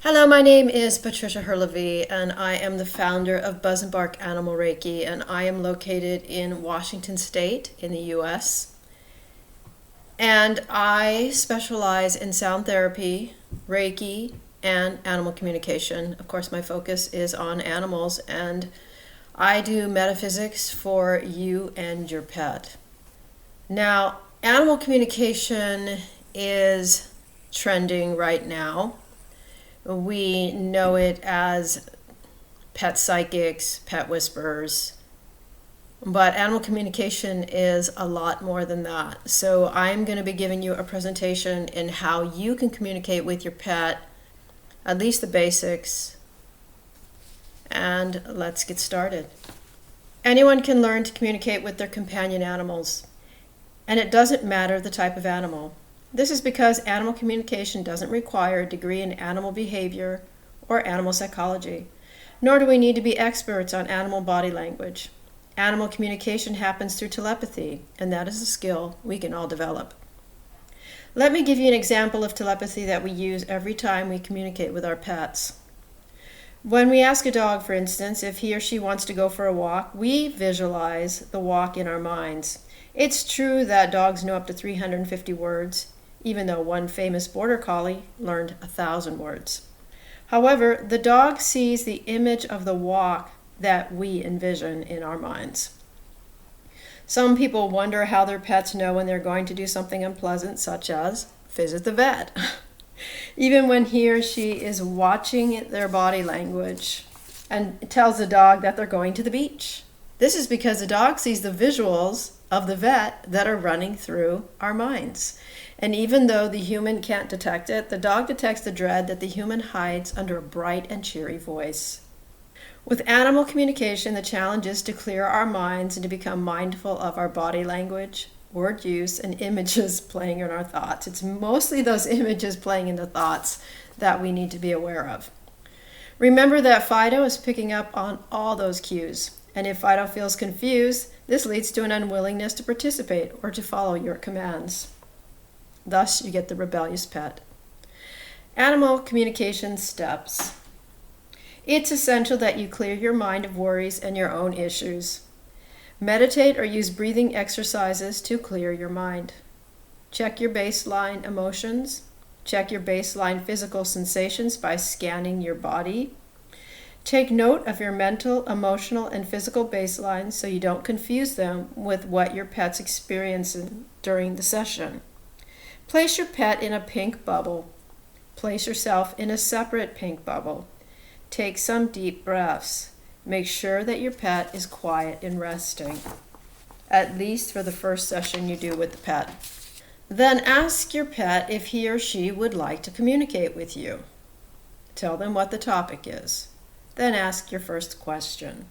Hello, my name is Patricia Herlevi, and I am the founder of Buzz and Bark Animal Reiki, and I am located in Washington State in the U.S. And I specialize in sound therapy, Reiki, and animal communication. Of course, my focus is on animals, and I do metaphysics for you and your pet. Now, animal communication is trending right now. We know it as pet psychics, pet whisperers, but animal communication is a lot more than that. So I'm going to be giving you a presentation in how you can communicate with your pet, at least the basics, and let's get started. Anyone can learn to communicate with their companion animals, and it doesn't matter the type of animal. This is because animal communication doesn't require a degree in animal behavior or animal psychology, nor do we need to be experts on animal body language. Animal communication happens through telepathy, and that is a skill we can all develop. Let me give you an example of telepathy that we use every time we communicate with our pets. When we ask a dog, for instance, if he or she wants to go for a walk, we visualize the walk in our minds. It's true that dogs know up to 350 words, even though one famous border collie learned 1,000 words. However, the dog sees the image of the walk that we envision in our minds. Some people wonder how their pets know when they're going to do something unpleasant, such as visit the vet. Even when he or she is watching their body language and tells the dog that they're going to the beach. This is because the dog sees the visuals of the vet that are running through our minds. And even though the human can't detect it, the dog detects the dread that the human hides under a bright and cheery voice. With animal communication, the challenge is to clear our minds and to become mindful of our body language, word use, and images playing in our thoughts. It's mostly those images playing in the thoughts that we need to be aware of. Remember that Fido is picking up on all those cues. And if Fido feels confused, this leads to an unwillingness to participate or to follow your commands. Thus, you get the rebellious pet. Animal communication steps. It's essential that you clear your mind of worries and your own issues. Meditate or use breathing exercises to clear your mind. Check your baseline emotions. Check your baseline physical sensations by scanning your body. Take note of your mental, emotional, and physical baselines so you don't confuse them with what your pet's experiencing during the session. Place your pet in a pink bubble. Place yourself in a separate pink bubble. Take some deep breaths. Make sure that your pet is quiet and resting, at least for the first session you do with the pet. Then ask your pet if he or she would like to communicate with you. Tell them what the topic is. Then ask your first question.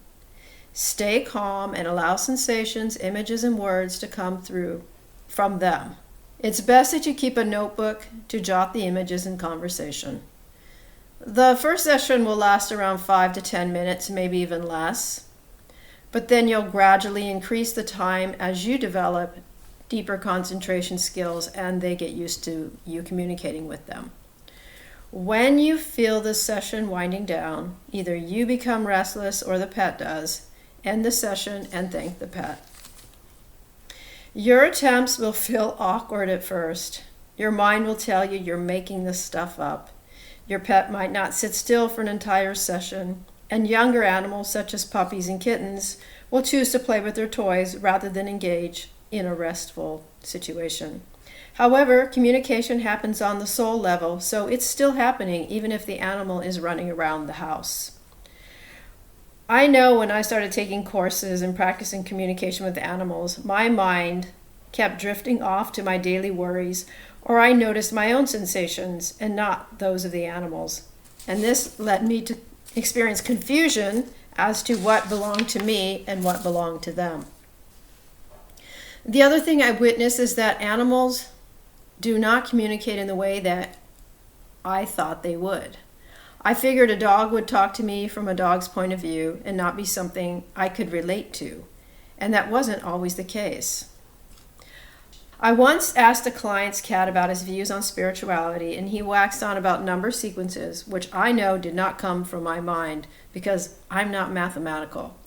Stay calm and allow sensations, images, and words to come through from them. It's best that you keep a notebook to jot the images in conversation. The first session will last around 5 to 10 minutes, maybe even less. But then you'll gradually increase the time as you develop deeper concentration skills and they get used to you communicating with them. When you feel this session winding down, either you become restless or the pet does, end the session and thank the pet. Your attempts will feel awkward at first. Your mind will tell you you're making this stuff up. Your pet might not sit still for an entire session, and younger animals, such as puppies and kittens, will choose to play with their toys rather than engage in a restful situation. However, communication happens on the soul level, so it's still happening even if the animal is running around the house. I know when I started taking courses and practicing communication with animals, my mind kept drifting off to my daily worries, or I noticed my own sensations and not those of the animals. And this led me to experience confusion as to what belonged to me and what belonged to them. The other thing I witnessed is that animals do not communicate in the way that I thought they would. I figured a dog would talk to me from a dog's point of view and not be something I could relate to, and that wasn't always the case. I once asked a client's cat about his views on spirituality, and he waxed on about number sequences, which I know did not come from my mind because I'm not mathematical.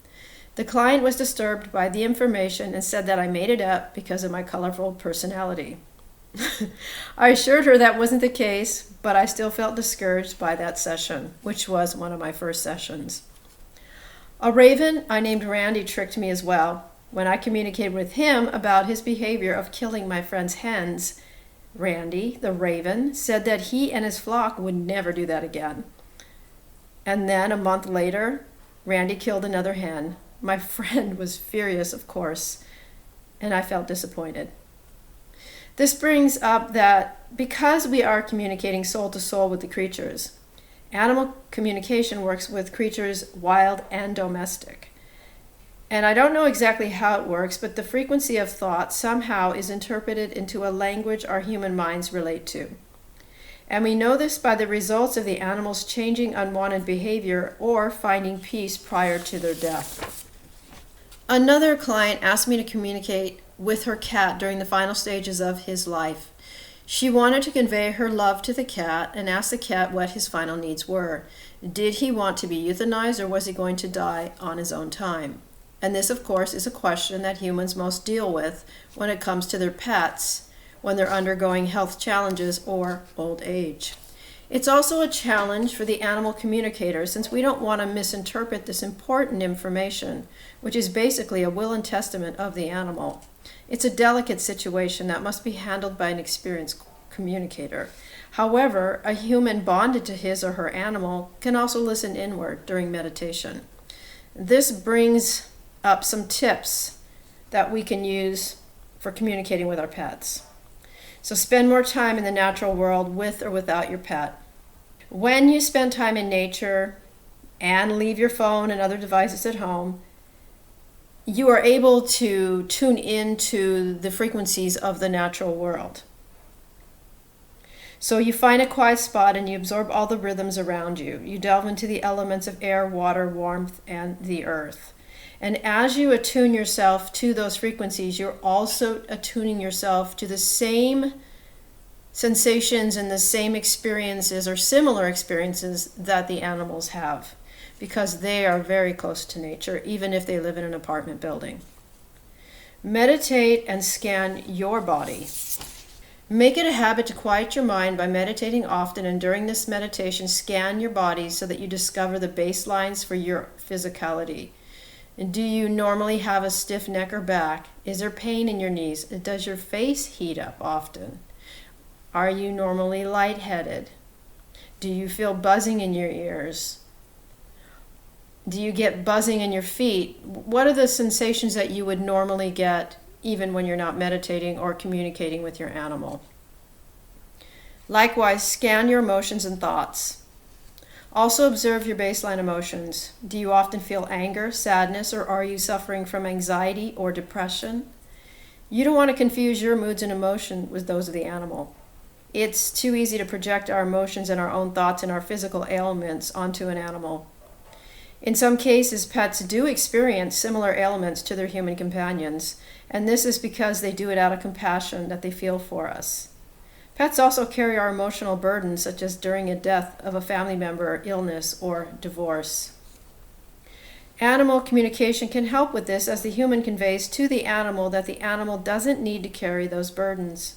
The client was disturbed by the information and said that I made it up because of my colorful personality. I assured her that wasn't the case, but I still felt discouraged by that session, which was one of my first sessions. A raven I named Randy tricked me as well. When I communicated with him about his behavior of killing my friend's hens, Randy, the raven, said that he and his flock would never do that again. And then a month later, Randy killed another hen. My friend was furious, of course, and I felt disappointed. This brings up that because we are communicating soul to soul with the creatures, animal communication works with creatures wild and domestic. And I don't know exactly how it works, but the frequency of thought somehow is interpreted into a language our human minds relate to. And we know this by the results of the animals changing unwanted behavior or finding peace prior to their death. Another client asked me to communicate with her cat during the final stages of his life. She wanted to convey her love to the cat and asked the cat what his final needs were. Did he want to be euthanized or was he going to die on his own time? And this, of course, is a question that humans most deal with when it comes to their pets when they're undergoing health challenges or old age. It's also a challenge for the animal communicator since we don't want to misinterpret this important information, which is basically a will and testament of the animal. It's a delicate situation that must be handled by an experienced communicator. However, a human bonded to his or her animal can also listen inward during meditation. This brings up some tips that we can use for communicating with our pets. So spend more time in the natural world with or without your pet. When you spend time in nature and leave your phone and other devices at home, you are able to tune into the frequencies of the natural world. So you find a quiet spot and you absorb all the rhythms around you. You delve into the elements of air, water, warmth, and the earth. And as you attune yourself to those frequencies, you're also attuning yourself to the same sensations and the same experiences or similar experiences that the animals have, because they are very close to nature, even if they live in an apartment building. Meditate and scan your body. Make it a habit to quiet your mind by meditating often, and during this meditation, scan your body so that you discover the baselines for your physicality. Do you normally have a stiff neck or back? Is there pain in your knees? Does your face heat up often? Are you normally lightheaded? Do you feel buzzing in your ears? Do you get buzzing in your feet? What are the sensations that you would normally get even when you're not meditating or communicating with your animal? Likewise, scan your emotions and thoughts. Also observe your baseline emotions. Do you often feel anger, sadness, or are you suffering from anxiety or depression? You don't want to confuse your moods and emotions with those of the animal. It's too easy to project our emotions and our own thoughts and our physical ailments onto an animal. In some cases, pets do experience similar ailments to their human companions, and this is because they do it out of compassion that they feel for us. Pets also carry our emotional burdens, such as during a death of a family member, illness, or divorce. Animal communication can help with this as the human conveys to the animal that the animal doesn't need to carry those burdens.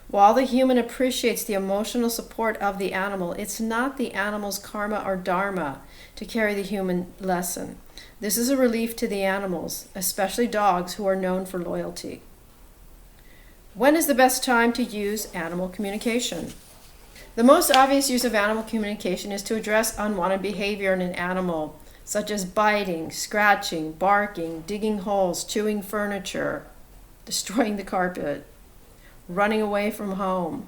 While the human appreciates the emotional support of the animal, it's not the animal's karma or dharma to carry the human lesson. This is a relief to the animals, especially dogs who are known for loyalty. When is the best time to use animal communication? The most obvious use of animal communication is to address unwanted behavior in an animal, such as biting, scratching, barking, digging holes, chewing furniture, destroying the carpet, running away from home.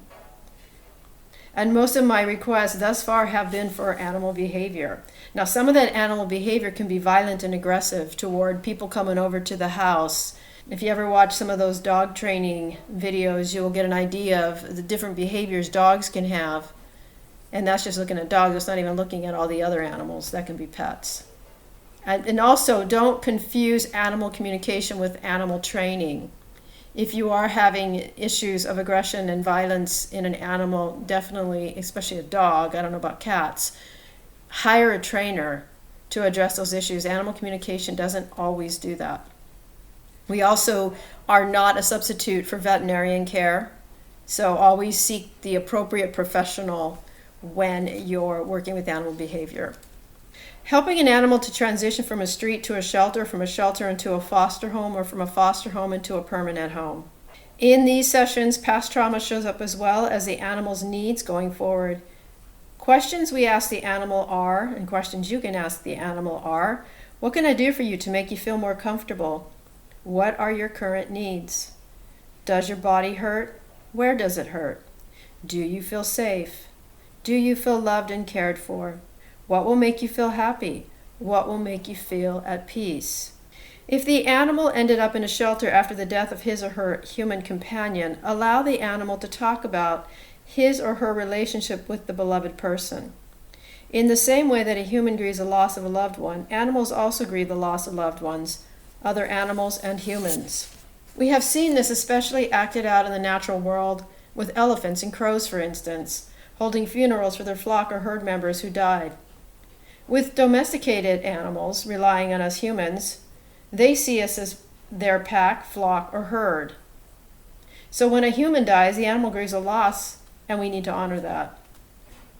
And most of my requests thus far have been for animal behavior. Now, some of that animal behavior can be violent and aggressive toward people coming over to the house. If you ever watch some of those dog training videos, you will get an idea of the different behaviors dogs can have. And that's just looking at dogs. It's not even looking at all the other animals that can be pets. And also, don't confuse animal communication with animal training. If you are having issues of aggression and violence in an animal, definitely, especially a dog, I don't know about cats, hire a trainer to address those issues. Animal communication doesn't always do that. We also are not a substitute for veterinarian care, so always seek the appropriate professional when you're working with animal behavior. Helping an animal to transition from a street to a shelter, from a shelter into a foster home, or from a foster home into a permanent home. In these sessions, past trauma shows up as well as the animal's needs going forward. Questions we ask the animal are, and questions you can ask the animal are, what can I do for you to make you feel more comfortable? What are your current needs? Does your body hurt? Where does it hurt? Do you feel safe? Do you feel loved and cared for? What will make you feel happy? What will make you feel at peace? If the animal ended up in a shelter after the death of his or her human companion, allow the animal to talk about his or her relationship with the beloved person. In the same way that a human grieves the loss of a loved one, animals also grieve the loss of loved ones, other animals and humans. We have seen this especially acted out in the natural world with elephants and crows, for instance, holding funerals for their flock or herd members who died. With domesticated animals relying on us humans, they see us as their pack, flock, or herd. So when a human dies, the animal grieves a loss, and we need to honor that.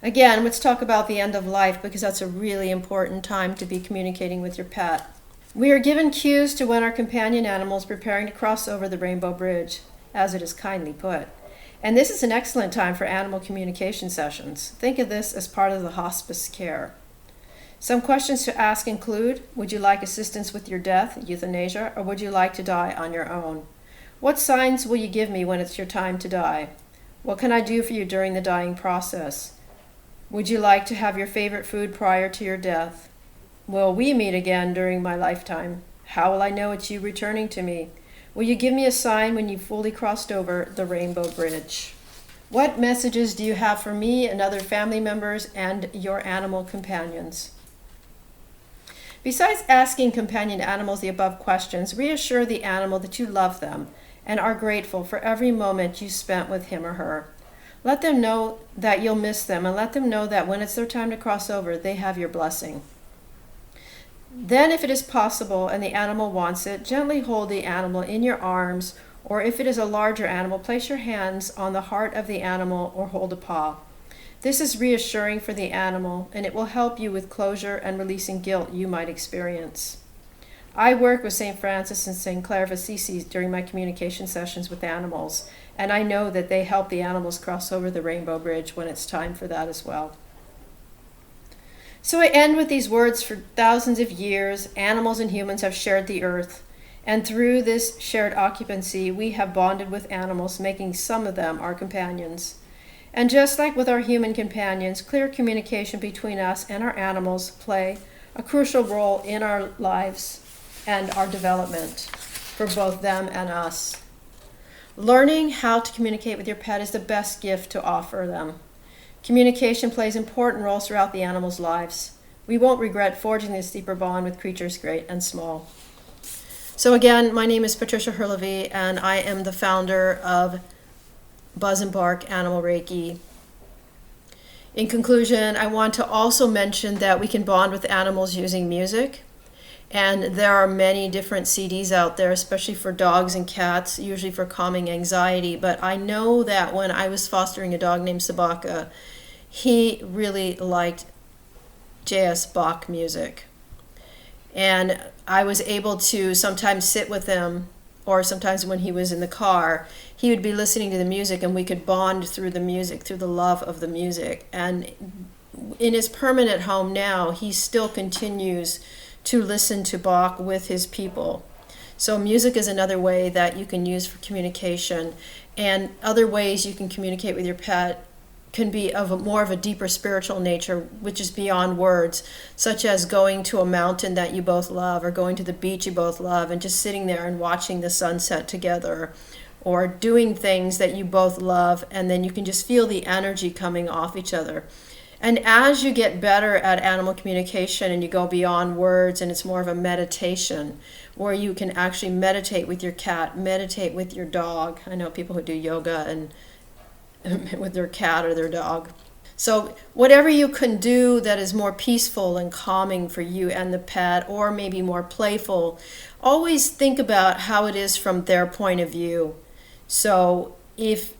Again, let's talk about the end of life, because that's a really important time to be communicating with your pet. We are given cues to when our companion animal is preparing to cross over the rainbow bridge, as it is kindly put. And this is an excellent time for animal communication sessions. Think of this as part of the hospice care. Some questions to ask include, would you like assistance with your death, euthanasia, or would you like to die on your own? What signs will you give me when it's your time to die? What can I do for you during the dying process? Would you like to have your favorite food prior to your death? Will we meet again during my lifetime? How will I know it's you returning to me? Will you give me a sign when you've fully crossed over the rainbow bridge? What messages do you have for me and other family members and your animal companions? Besides asking companion animals the above questions, reassure the animal that you love them and are grateful for every moment you spent with him or her. Let them know that you'll miss them, and let them know that when it's their time to cross over, they have your blessing. Then, if it is possible and the animal wants it, gently hold the animal in your arms, or if it is a larger animal, place your hands on the heart of the animal or hold a paw. This is reassuring for the animal, and it will help you with closure and releasing guilt you might experience. I work with St. Francis and St. Clare of Assisi during my communication sessions with animals, and I know that they help the animals cross over the rainbow bridge when it's time for that as well. So I end with these words: for thousands of years, animals and humans have shared the earth, and through this shared occupancy, we have bonded with animals, making some of them our companions. And just like with our human companions, clear communication between us and our animals play a crucial role in our lives and our development for both them and us. Learning how to communicate with your pet is the best gift to offer them. Communication plays important roles throughout the animals' lives. We won't regret forging this deeper bond with creatures great and small. So again, my name is Patricia Herlevi, and I am the founder of Buzz and Bark Animal Reiki. In conclusion, I want to also mention that we can bond with animals using music. And there are many different CDs out there, especially for dogs and cats, usually for calming anxiety. But I know that when I was fostering a dog named Sabaka, he really liked J.S. Bach music. And I was able to sometimes sit with him, or sometimes when he was in the car, he would be listening to the music, and we could bond through the music, through the love of the music. And in his permanent home now, he still continues to listen to Bach with his people. So music is another way that you can use for communication. And other ways you can communicate with your pet can be of more of a deeper spiritual nature, which is beyond words, such as going to a mountain that you both love, or going to the beach you both love, and just sitting there and watching the sunset together, or doing things that you both love, and then you can just feel the energy coming off each other. And as you get better at animal communication and you go beyond words and it's more of a meditation where you can actually meditate with your cat, meditate with your dog. I know people who do yoga and with their cat or their dog. So whatever you can do that is more peaceful and calming for you and the pet, or maybe more playful, always think about how it is from their point of view. So if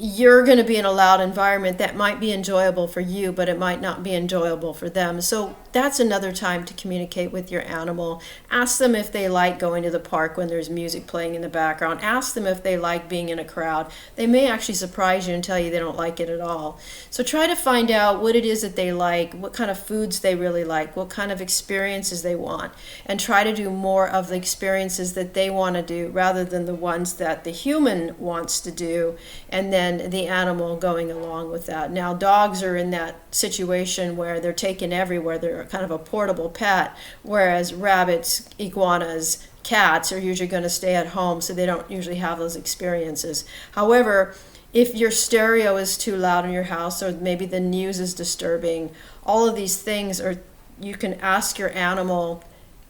you're going to be in a loud environment, that might be enjoyable for you, but it might not be enjoyable for them. So that's another time to communicate with your animal. Ask them if they like going to the park when there's music playing in the background. Ask them if they like being in a crowd. They may actually surprise you and tell you they don't like it at all. So try to find out what it is that they like, what kind of foods they really like, what kind of experiences they want, and try to do more of the experiences that they want to do rather than the ones that the human wants to do, and then the animal going along with that. Now, dogs are in that situation where they're taken everywhere. They're kind of a portable pet, whereas rabbits, iguanas, cats are usually going to stay at home, so they don't usually have those experiences. However, if your stereo is too loud in your house, or maybe the news is disturbing, all of these things are, you can ask your animal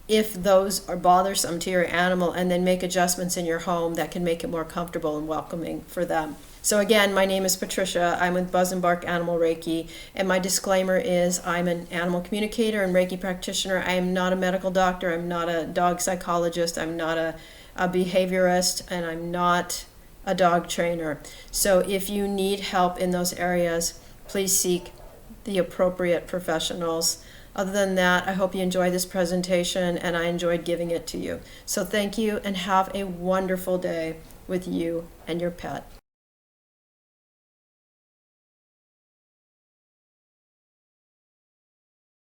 if those are bothersome to your animal, and then make adjustments in your home that can make it more comfortable and welcoming for them. So again, my name is Patricia. I'm with Buzz and Bark Animal Reiki, and my disclaimer is I'm an animal communicator and Reiki practitioner. I am not a medical doctor. I'm not a dog psychologist. I'm not a behaviorist, and I'm not a dog trainer. So if you need help in those areas, please seek the appropriate professionals. Other than that, I hope you enjoyed this presentation, and I enjoyed giving it to you. So thank you, and have a wonderful day with you and your pet.